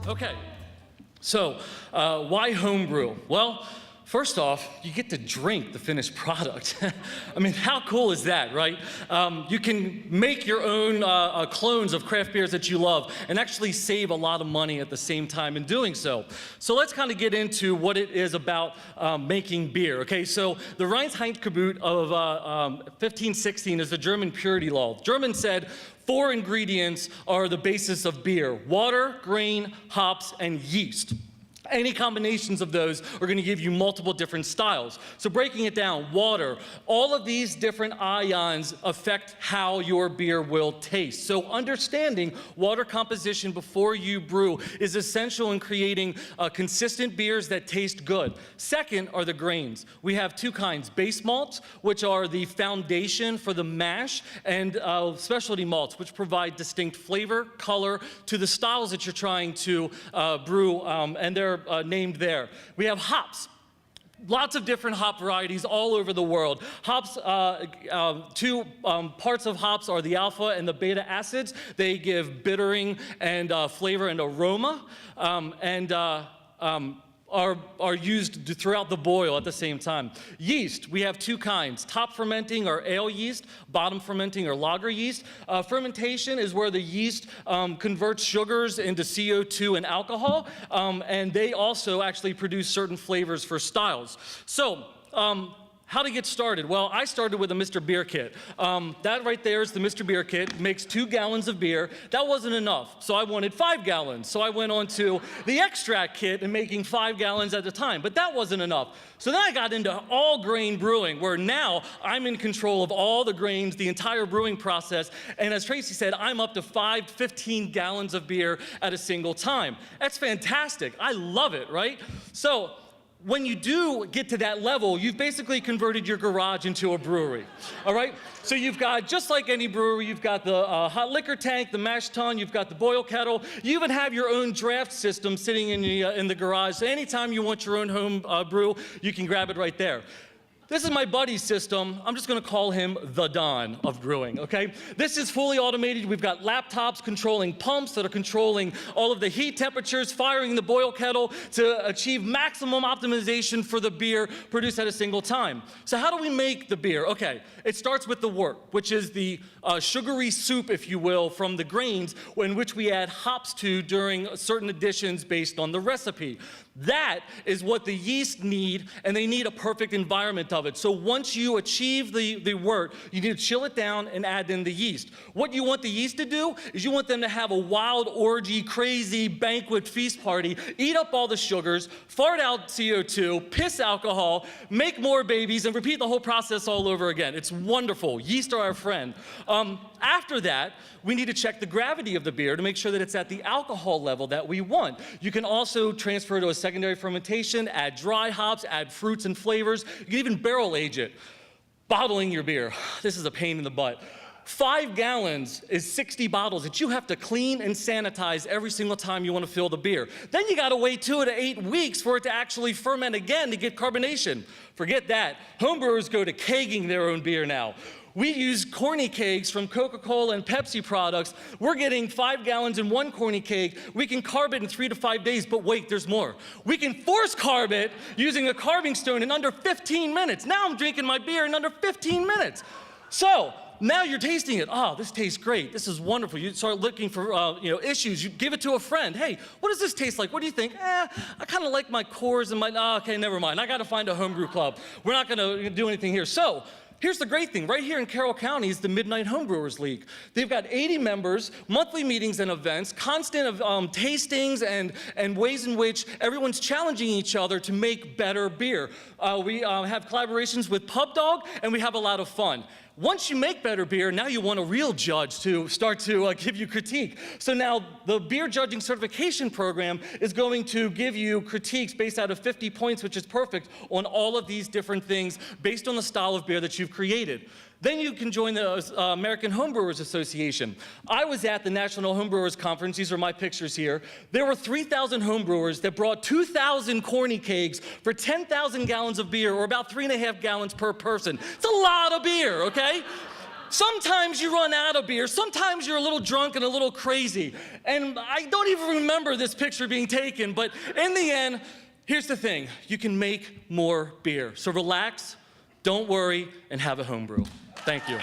Okay, so why homebrew? Well, first off, you get to drink the finished product. I mean, how cool is that, right? You can make your own clones of craft beers that you love and actually save a lot of money at the same time in doing so. So let's kind of get into what it is about making beer, okay? So the Reinheitsgebot of 1516 is the German purity law. Germans said 4 ingredients are the basis of beer: water, grain, hops, and yeast. Any combinations of those are going to give you multiple different styles. So breaking it down, water, all of these different ions affect how your beer will taste. So understanding water composition before you brew is essential in creating consistent beers that taste good. Second are the grains. We have 2 kinds: base malts, which are the foundation for the mash, and specialty malts, which provide distinct flavor, color to the styles that you're trying to brew, and they're named there. We have hops. Lots of different hop varieties all over the world. Hops, 2 parts of hops are the alpha and the beta acids. They give bittering and flavor and aroma, are used throughout the boil at the same time. Yeast, we have 2 kinds: top fermenting or ale yeast, bottom fermenting or lager yeast. Fermentation is where the yeast converts sugars into CO2 and alcohol, and they also actually produce certain flavors for styles. So, how to get started? Well, I started with a Mr. Beer kit. That right there is the Mr. Beer kit. Makes 2 gallons of beer. That wasn't enough, so I wanted 5 gallons. So I went on to the extract kit and making 5 gallons at a time, but that wasn't enough. So then I got into all grain brewing, where now I'm in control of all the grains, the entire brewing process, and as Tracy said, I'm up to 5 to 15 gallons of beer at a single time. That's fantastic. I love it, right? So when you do get to that level, you've basically converted your garage into a brewery, all right? So you've got, just like any brewery, you've got the hot liquor tank, the mash tun, you've got the boil kettle. You even have your own draft system sitting in the garage. So anytime you want your own home brew, you can grab it right there. This is my buddy's system. I'm just gonna call him the Don of brewing, okay? This is fully automated. We've got laptops controlling pumps that are controlling all of the heat temperatures, firing the boil kettle to achieve maximum optimization for the beer produced at a single time. So how do we make the beer? Okay, it starts with the wort, which is the sugary soup, if you will, from the grains in which we add hops to during certain additions based on the recipe. That is what the yeast need, and they need a perfect environment of it. So once you achieve the wort, you need to chill it down and add in the yeast. What you want the yeast to do is you want them to have a wild orgy, crazy banquet feast party, eat up all the sugars, fart out CO2, piss alcohol, make more babies, and repeat the whole process all over again. It's wonderful. Yeast are our friend. After that, we need to check the gravity of the beer to make sure that it's at the alcohol level that we want. You can also transfer to a secondary fermentation, add dry hops, add fruits and flavors. You can even barrel age it. Bottling your beer. This is a pain in the butt. 5 gallons is 60 bottles that you have to clean and sanitize every single time you want to fill the beer. Then you got to wait 2 to 8 weeks for it to actually ferment again to get carbonation. Forget that. Homebrewers go to kegging their own beer now. We use corny kegs from Coca-Cola and Pepsi products. We're getting 5 gallons in 1 corny keg. We can carb it in 3 to 5 days, but wait, there's more. We can force carb it using a carving stone in under 15 minutes. Now I'm drinking my beer in under 15 minutes. So now you're tasting it. Oh, this tastes great. This is wonderful. You start looking for issues. You give it to a friend. Hey, what does this taste like? What do you think? I kind of like my Coors and my, okay, never mind. I got to find a homebrew club. We're not going to do anything here. So here's the great thing. Right here in Carroll County is the Midnight Homebrewers League. They've got 80 members, monthly meetings and events, constant tastings and ways in which everyone's challenging each other to make better beer. We have collaborations with Pub Dog, and we have a lot of fun. Once you make better beer, now you want a real judge to start to give you critique. So now the beer judging certification program is going to give you critiques based out of 50 points, which is perfect, on all of these different things based on the style of beer that you've created. Then you can join the American Homebrewers Association. I was at the National Homebrewers Conference. These are my pictures here. There were 3,000 homebrewers that brought 2,000 corny kegs for 10,000 gallons of beer, or about 3.5 gallons per person. It's a lot of beer, okay? Sometimes you run out of beer. Sometimes you're a little drunk and a little crazy. And I don't even remember this picture being taken, but in the end, here's the thing. You can make more beer. So relax, don't worry, and have a home brew. Thank you.